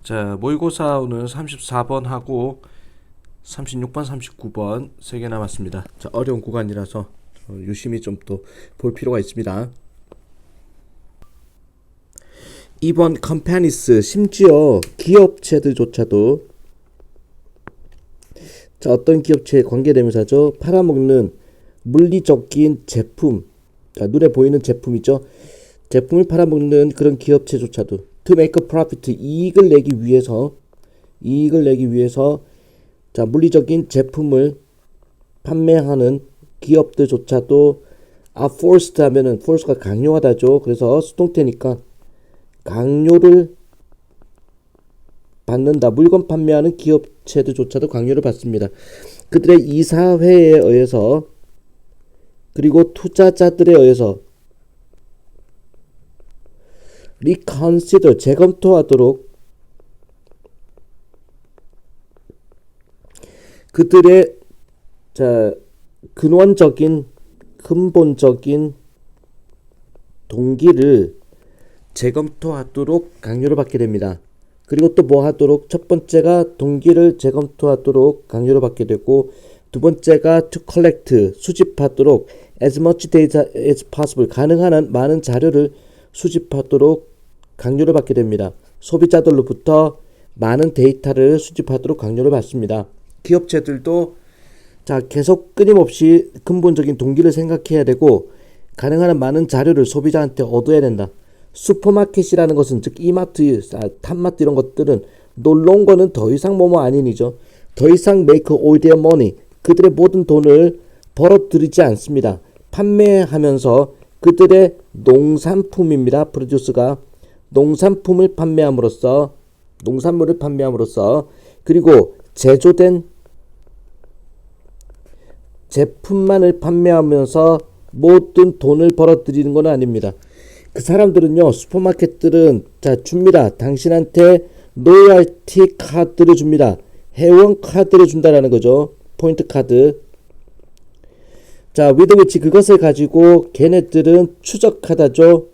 자, 모의고사 오늘 34번 하고 36번, 39번 3개 남았습니다. 자, 어려운 구간이라서 유심히 좀 또 볼 필요가 있습니다. 2번 컴퍼니스, 심지어 기업체들조차도 자, 어떤 기업체에 관계대명사죠? 팔아먹는 물리적인 제품, 자, 눈에 보이는 제품이죠. 제품을 팔아먹는 그런 기업체조차도 to make a profit, 이익을 내기 위해서 자, 물리적인 제품을 판매하는 기업들조차도 are forced 하면은 force가 강요하다죠. 그래서 수동태니까 강요를 받는다. 물건 판매하는 기업체들조차도 강요를 받습니다. 그들의 이사회에 의해서 그리고 투자자들에 의해서 reconsider, 재검토하도록 그들의 자, 근본적인 동기를 재검토하도록 강요를 받게 됩니다. 그리고 또 뭐 하도록? 첫 번째가 동기를 재검토하도록 강요를 받게 되고, 두 번째가 to collect, 수집하도록 as much data as possible, 가능한 한 많은 자료를 수집하도록 강요를 받게 됩니다. 소비자들로부터 많은 데이터를 수집하도록 강요를 받습니다. 기업체들도 자, 계속 끊임없이 근본적인 동기를 생각해야 되고 가능한 한 많은 자료를 소비자한테 얻어야 된다. 슈퍼마켓이라는 것은 즉 이마트, 탑마트 이런 것들은 놀러온거는 더 이상 뭐뭐 아닌이죠. 더 이상 make all their money, 그들의 모든 돈을 벌어들이지 않습니다. 판매하면서 그들의 농산품입니다. 프로듀스가 농산물을 판매함으로써 그리고 제조된 제품만을 판매하면서 모든 돈을 벌어들이는 건 아닙니다. 그 사람들은요, 슈퍼마켓들은 자, 줍니다. 당신한테 로열티 카드를 줍니다. 회원 카드를 준다라는 거죠. 포인트 카드. 자, with which, 그것을 가지고 걔네들은 추적하다죠.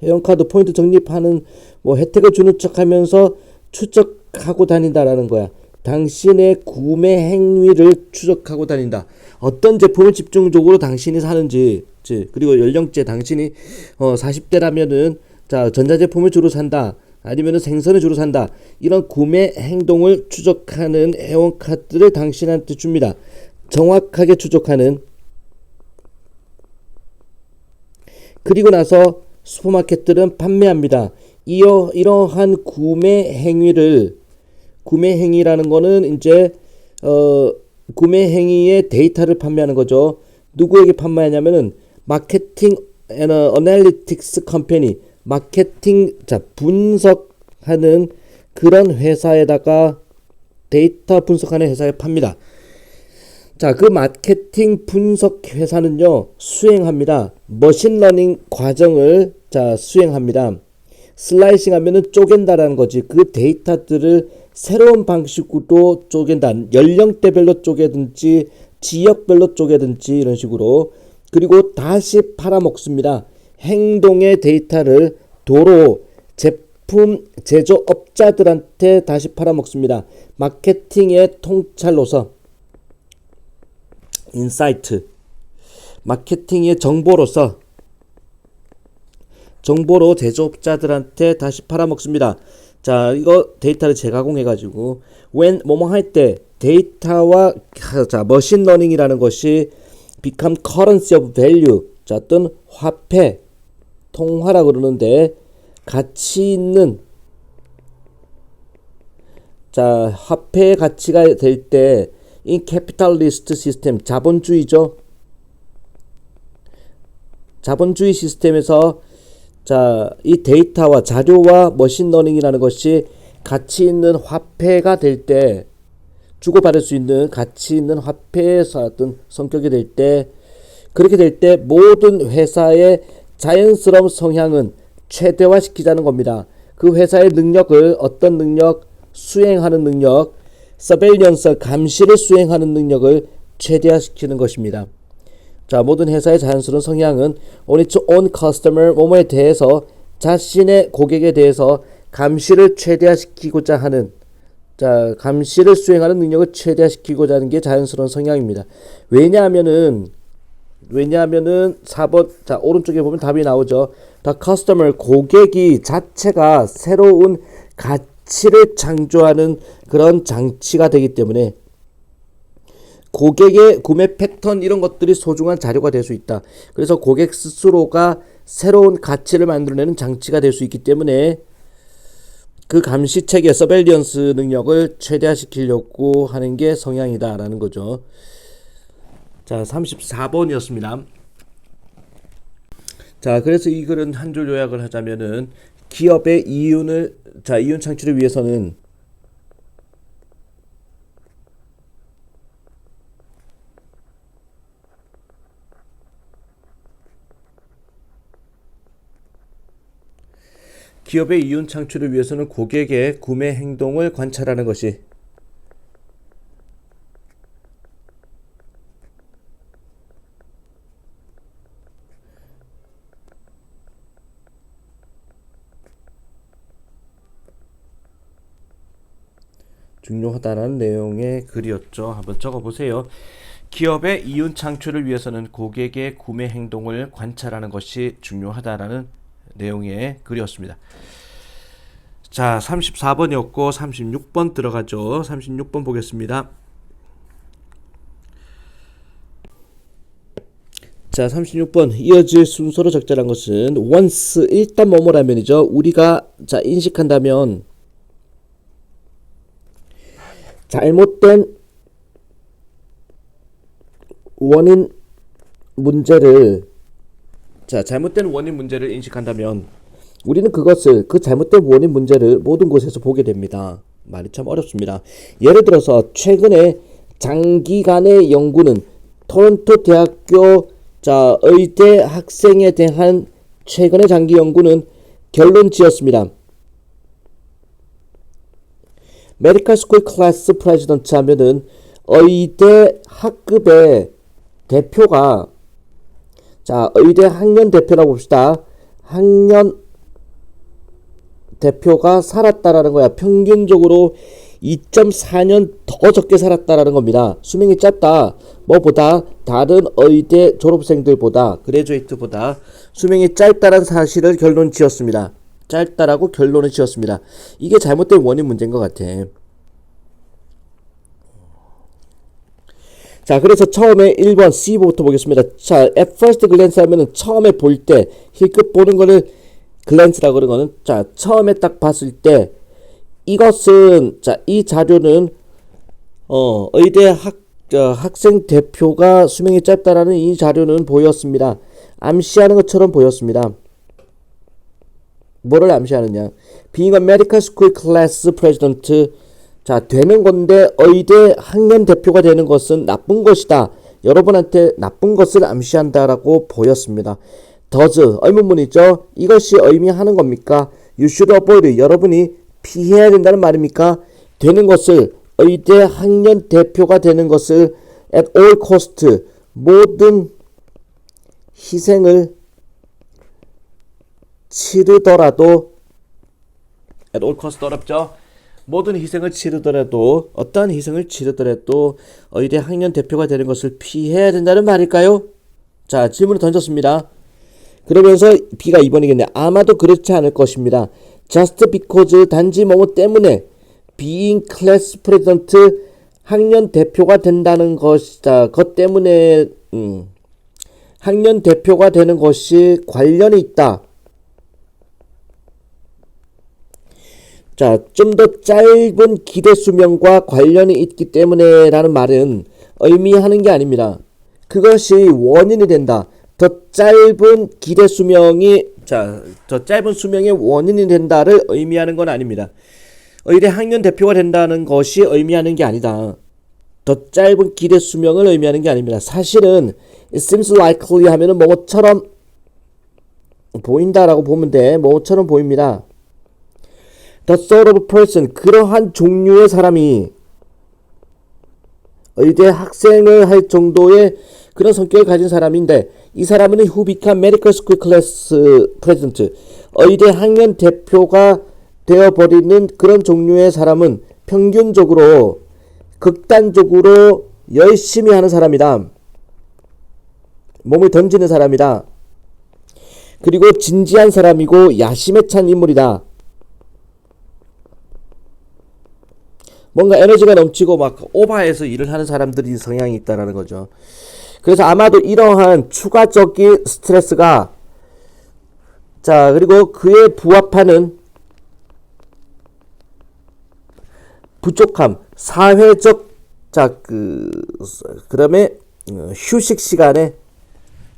회원 카드 포인트 적립하는 뭐 혜택을 주는 척하면서 추적하고 다닌다라는 거야. 당신의 구매 행위를 추적하고 다닌다. 어떤 제품을 집중적으로 당신이 사는지, 그리고 연령대 당신이 40대라면은 자, 전자제품을 주로 산다. 아니면은 생선을 주로 산다. 이런 구매 행동을 추적하는 회원카드를 당신한테 줍니다. 정확하게 추적하는. 그리고 나서 슈퍼마켓들은 판매합니다. 이러한 구매 행위라는 거는 이제 구매 행위의 데이터를 판매하는 거죠. 누구에게 판매하냐면은 마케팅 앤 어널리틱스 컴퍼니, 마케팅, 자, 분석하는 그런 회사에다가 데이터 분석하는 회사에 팝니다. 자, 그 마케팅 분석 회사는요, 수행합니다. 머신러닝 과정을 자, 수행합니다. 슬라이싱 하면은 쪼갠다라는 거지. 그 데이터들을 새로운 방식으로 쪼갠다. 연령대별로 쪼개든지 지역별로 쪼개든지 이런 식으로. 그리고 다시 팔아먹습니다. 행동의 데이터를 도로 제품 제조업자들한테 다시 팔아먹습니다. 마케팅의 통찰로서 인사이트, 마케팅의 정보로 제조업자들한테 다시 팔아먹습니다. 자, 이거 데이터를 재가공해가지고 when 뭐뭐 할 때 데이터와 자, 머신러닝이라는 것이 become currency of value, 자, 어떤 화폐, 통화라 그러는데 가치 있는 자, 화폐의 가치가 될 때 in capitalist system, 자본주의죠. 자본주의 시스템에서 자, 이 데이터와 자료와 머신러닝이라는 것이 가치 있는 화폐가 될 때, 주고받을 수 있는 가치 있는 화폐에서 어떤 성격이 될 때, 그렇게 될 때 모든 회사의 자연스러운 성향은 최대화시키자는 겁니다. 그 회사의 능력을, 어떤 능력, 수행하는 능력, 서베일런스, 감시를 수행하는 능력을 최대화시키는 것입니다. 자, 모든 회사의 자연스러운 성향은 on its own customer, 뭐뭐에 대해서, 자신의 고객에 대해서 감시를 최대화시키고자 하는, 자, 감시를 수행하는 능력을 최대화시키고자 하는 게 자연스러운 성향입니다. 왜냐하면은 4번, 자, 오른쪽에 보면 답이 나오죠. The customer, 고객이 자체가 새로운 가치를 창조하는 그런 장치가 되기 때문에 고객의 구매 패턴 이런 것들이 소중한 자료가 될 수 있다. 그래서 고객 스스로가 새로운 가치를 만들어내는 장치가 될 수 있기 때문에 그 감시 체계, 서베일리언스 능력을 최대화시키려고 하는 게 성향이다라는 거죠. 자, 34번이었습니다. 자, 그래서 이 글은 한 줄 요약을 하자면은 기업의 이윤 창출을 위해서는 고객의 구매 행동을 관찰하는 것이 중요하다는 내용의 글이었죠. 한번 적어보세요. 기업의 이윤 창출을 위해서는 고객의 구매 행동을 관찰하는 것이 중요하다라는 내용의 글이었습니다. 자, 34번이었고 36번 들어가죠. 36번 보겠습니다. 자, 36번 이어질 순서로 적절한 것은 once, 일단 뭐뭐라면이죠. 우리가 자 인식한다면 잘못된 원인 문제를 인식한다면 우리는 그 잘못된 원인 문제를 모든 곳에서 보게 됩니다. 말이 참 어렵습니다. 예를 들어서 최근에 장기간의 연구는 토론토 대학교 의대 학생에 대한 최근의 장기 연구는 결론 지었습니다. 메디컬 스쿨 클래스 프레지던트 하면은 의대 학급의 대표가 의대 학년 대표라고 봅시다. 학년 대표가 살았다라는 거야. 평균적으로 2.4년 더 적게 살았다라는 겁니다. 수명이 짧다. 뭐보다 다른 의대 졸업생들보다 그레주에이트보다 수명이 짧다라는 사실을 결론 지었습니다. 짧다라고 결론을 지었습니다. 이게 잘못된 원인 문제인 것 같아. 자, 그래서 처음에 1번 C부터 보겠습니다. 자, at first glance 하면은 처음에 볼 때, 힐끗 보는 거를 glance라고 그러는 거는, 자, 처음에 딱 봤을 때, 이것은, 자, 이 자료는, 의대 학생 대표가 수명이 짧다라는 이 자료는 보였습니다. 암시하는 것처럼 보였습니다. 뭐를 암시하느냐? Being a medical school class president, 자, 되는 건데 의대 학년 대표가 되는 것은 나쁜 것이다. 여러분한테 나쁜 것을 암시한다라고 보였습니다. does, 의문문이죠. 이것이 의미하는 겁니까? You should avoid, 여러분이 피해야 된다는 말입니까? 되는 것을, 의대 학년 대표가 되는 것을 at all cost, 모든 희생을 치르더라도, at all cost 어렵죠? 모든 희생을 치르더라도, 어떠한 희생을 치르더라도 의대 학년 대표가 되는 것을 피해야 된다는 말일까요? 자, 질문을 던졌습니다. 그러면서 B가 2번이겠네. 아마도 그렇지 않을 것입니다. Just because, 단지 뭐뭐 때문에 being class president, 학년 대표가 된다는 것이다. 것 때문에 학년 대표가 되는 것이 관련이 있다. 자, 좀 더 짧은 기대 수명과 관련이 있기 때문에 라는 말은 의미하는 게 아닙니다. 그것이 원인이 된다. 더 짧은 기대 수명이, 자, 더 짧은 수명의 원인이 된다를 의미하는 건 아닙니다. 의대 학년 대표가 된다는 것이 의미하는 게 아니다. 더 짧은 기대 수명을 의미하는 게 아닙니다. 사실은 it seems likely 하면은 뭐처럼 보인다라고 보면 돼. 뭐처럼 보입니다. The sort of person, 그러한 종류의 사람이 의대 학생을 할 정도의 그런 성격을 가진 사람인데, 이 사람은 who become medical school class president, 의대 학년 대표가 되어버리는 그런 종류의 사람은 평균적으로 극단적으로 열심히 하는 사람이다. 몸을 던지는 사람이다. 그리고 진지한 사람이고 야심에 찬 인물이다. 뭔가 에너지가 넘치고 막 오버해서 일을 하는 사람들이 성향이 있다라는 거죠. 그래서 아마도 이러한 추가적인 스트레스가 자 그리고 그에 부합하는 부족함, 사회적 자 그다음에 휴식 시간에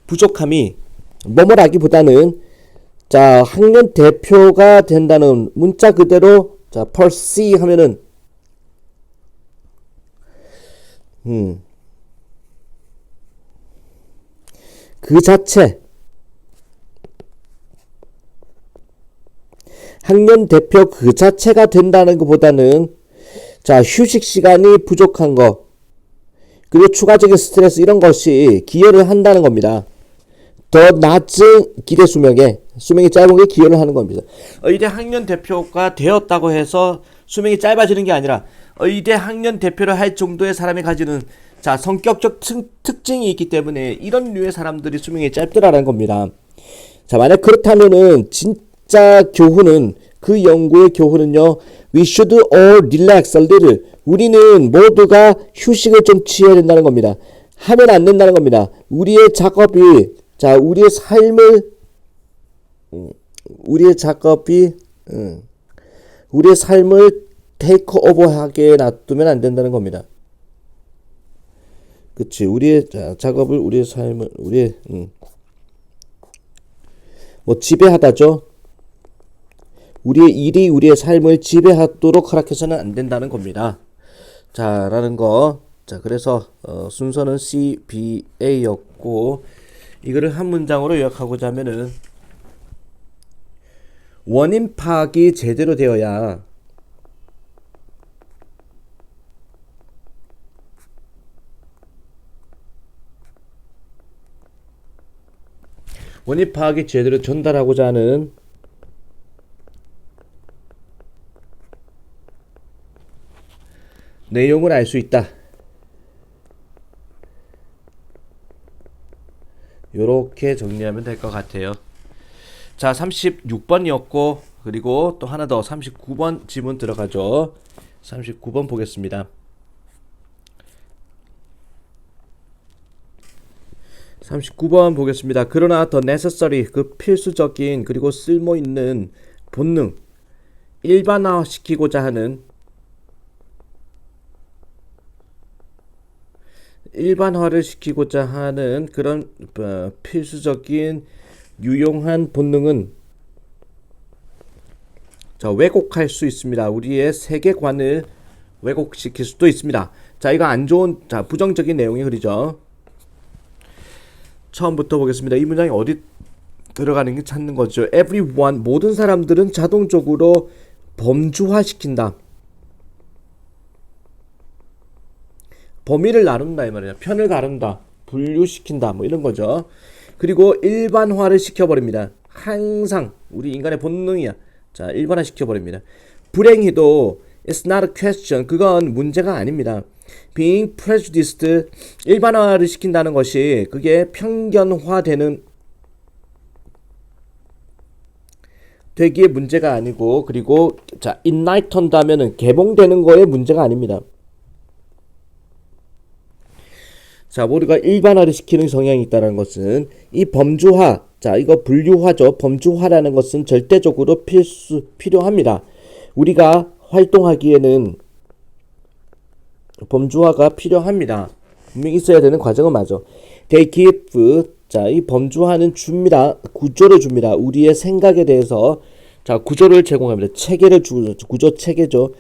부족함이 뭐뭐라기보다는 자 학년 대표가 된다는 문자 그대로 자 perceive 하면은 그 자체 학년 대표 그 자체가 된다는 것보다는 자 휴식 시간이 부족한 거 그리고 추가적인 스트레스 이런 것이 기여를 한다는 겁니다. 더 낮은 기대 수명이 짧은 게 기여를 하는 겁니다. 의대 학년 대표가 되었다고 해서 수명이 짧아지는 게 아니라 의대 학년 대표를 할 정도의 사람이 가지는 자 성격적 특징이 있기 때문에 이런 류의 사람들이 수명이 짧더라는 겁니다. 자 만약 그렇다면은 진짜 교훈은 그 연구의 교훈은요. We should all relax a little. 우리는 모두가 휴식을 좀 취해야 된다는 겁니다. 하면 안 된다는 겁니다. 우리의 작업이 자 우리의 삶을 테이크 오버하게 놔두면 안 된다는 겁니다. 그치 우리의 작업을 우리의 삶을 뭐 지배하다죠. 우리의 일이 우리의 삶을 지배하도록 허락해서는 안 된다는 겁니다. 자 라는 거. 자 그래서 순서는 CBA였고 이거를 한 문장으로 요약하고자 하면은 원인 파악이 제대로 되어야 원인 파악이 제대로 전달하고자 하는 내용을 알 수 있다. 요렇게 정리하면 될 것 같아요. 자 36번이었고 그리고 또 하나 더 39번 지문 들어가죠. 39번 보겠습니다. 39번 보겠습니다. 그러나 더 necessary 그 필수적인 그리고 쓸모있는 본능 일반화시키고자 하는 일반화를 시키고자 하는 그런 필수적인 유용한 본능은 자 왜곡할 수 있습니다. 우리의 세계관을 왜곡시킬 수도 있습니다. 자 이거 안 좋은 자 부정적인 내용이 그리죠. 처음부터 보겠습니다. 이 문장이 어디 들어가는지 찾는 거죠. Everyone 모든 사람들은 자동적으로 범주화시킨다. 범위를 나눈다 이 말이야. 편을 가른다, 분류시킨다 뭐 이런 거죠. 그리고 일반화를 시켜버립니다. 항상 우리 인간의 본능이야. 자 일반화 시켜버립니다. 불행히도 it's not a question 그건 문제가 아닙니다. being prejudiced 일반화를 시킨다는 것이 그게 편견화되는 되기에 문제가 아니고 그리고 자 enlightened 하면은 개봉되는 거에 문제가 아닙니다. 자 모두가 일반화를 시키는 성향이 있다는 것은 이 범주화 자 이거 분류화죠. 범주화라는 것은 절대적으로 필요합니다. 우리가 활동하기에는 범주화가 필요합니다. 분명히 있어야 되는 과정은 맞아. They give 자 이 범주화는 줍니다. 구조를 줍니다. 우리의 생각에 대해서 자 구조를 제공합니다. 체계를 구조 체계죠.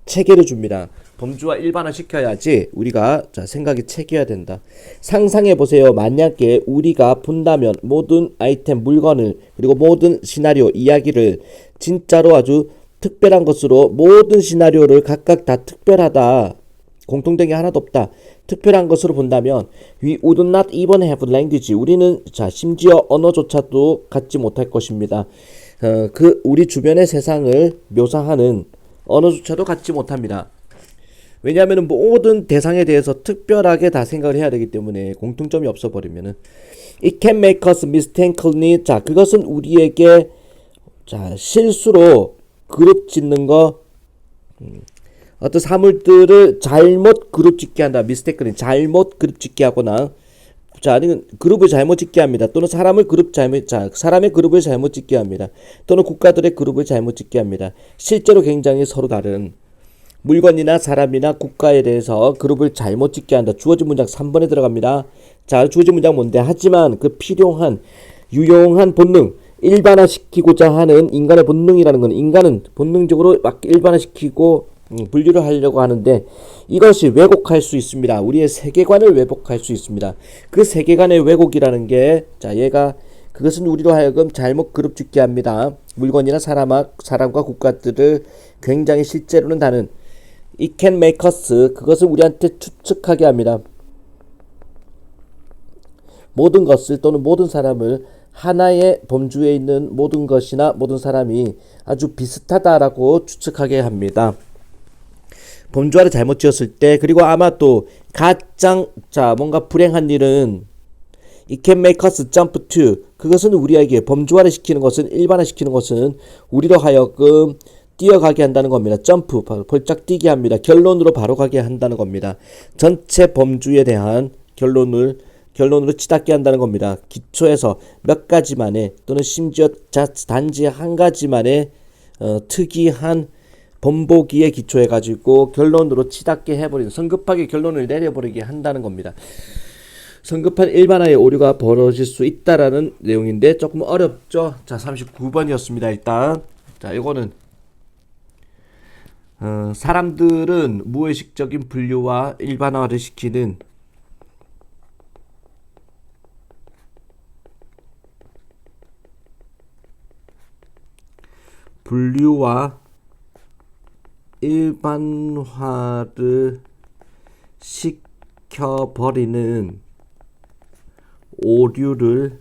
체계를 줍니다. 범주화 일반화 시켜야지 우리가 자 생각이 체계해야 된다. 상상해 보세요. 만약에 우리가 본다면 모든 아이템 물건을 그리고 모든 시나리오 이야기를 진짜로 아주 특별한 것으로 모든 시나리오를 각각 다 특별하다. 공통된 게 하나도 없다. 특별한 것으로 본다면 we would not even have language. 우리는 자 심지어 언어조차도 갖지 못할 것입니다. 그 우리 주변의 세상을 묘사하는 언어조차도 갖지 못합니다. 왜냐하면 모든 대상에 대해서 특별하게 다 생각을 해야 되기 때문에 공통점이 없어 버리면은 It can make us mistakenly. 자, 그것은 우리에게 자 실수로 그룹 짓는 거, 어떤 사물들을 잘못 그룹 짓게 한다. mistakenly 잘못 그룹 짓게 하거나, 자 아니면 그룹을 잘못 짓게 합니다. 또는 사람의 그룹을 잘못 짓게 합니다. 또는 국가들의 그룹을 잘못 짓게 합니다. 실제로 굉장히 서로 다른 물건이나 사람이나 국가에 대해서 그룹을 잘못 짓게 한다. 주어진 문장 3번에 들어갑니다. 자, 주어진 문장 뭔데? 하지만 그 필요한 유용한 본능, 일반화시키고자 하는 인간의 본능이라는 건, 인간은 본능적으로 막 일반화시키고 분류를 하려고 하는데 이것이 왜곡할 수 있습니다. 우리의 세계관을 왜곡할 수 있습니다. 그 세계관의 왜곡이라는 게, 자 얘가 그것은 우리로 하여금 잘못 그룹 짓게 합니다. 물건이나 사람과 국가들을 굉장히 실제로는 다른, It can make us, 그것을 우리한테 추측하게 합니다. 모든 것을 또는 모든 사람을, 하나의 범주에 있는 모든 것이나 모든 사람이 아주 비슷하다라고 추측하게 합니다. 범주화를 잘못 지었을 때, 그리고 아마 또 가장 뭔가 불행한 일은 It can make us jump to, 그것은 우리에게 범주화를 시키는 것은, 일반화시키는 것은 우리로 하여금 뛰어가게 한다는 겁니다. 점프, 벌짝 뛰게 합니다. 결론으로 바로 가게 한다는 겁니다. 전체 범주에 대한 결론으로 치닫게 한다는 겁니다. 기초에서 몇 가지만의, 또는 심지어 단지 한 가지만의 특이한 본보기에 기초해 가지고 결론으로 치닫게 해버리는, 성급하게 결론을 내려버리게 한다는 겁니다. 성급한 일반화의 오류가 벌어질 수 있다라는 내용인데 조금 어렵죠. 자, 39번이었습니다. 일단 자, 이거는 사람들은 무의식적인 분류와 일반화를 시키는 분류와 일반화를 시켜버리는 오류를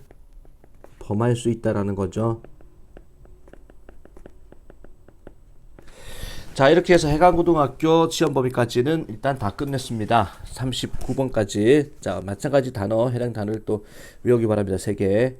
범할 수 있다라는 거죠. 자, 이렇게 해서 해관고등학교 시험범위까지는 일단 다 끝냈습니다. 39번까지. 자, 마찬가지 단어, 해당 단어를 또 외우기 바랍니다. 3개.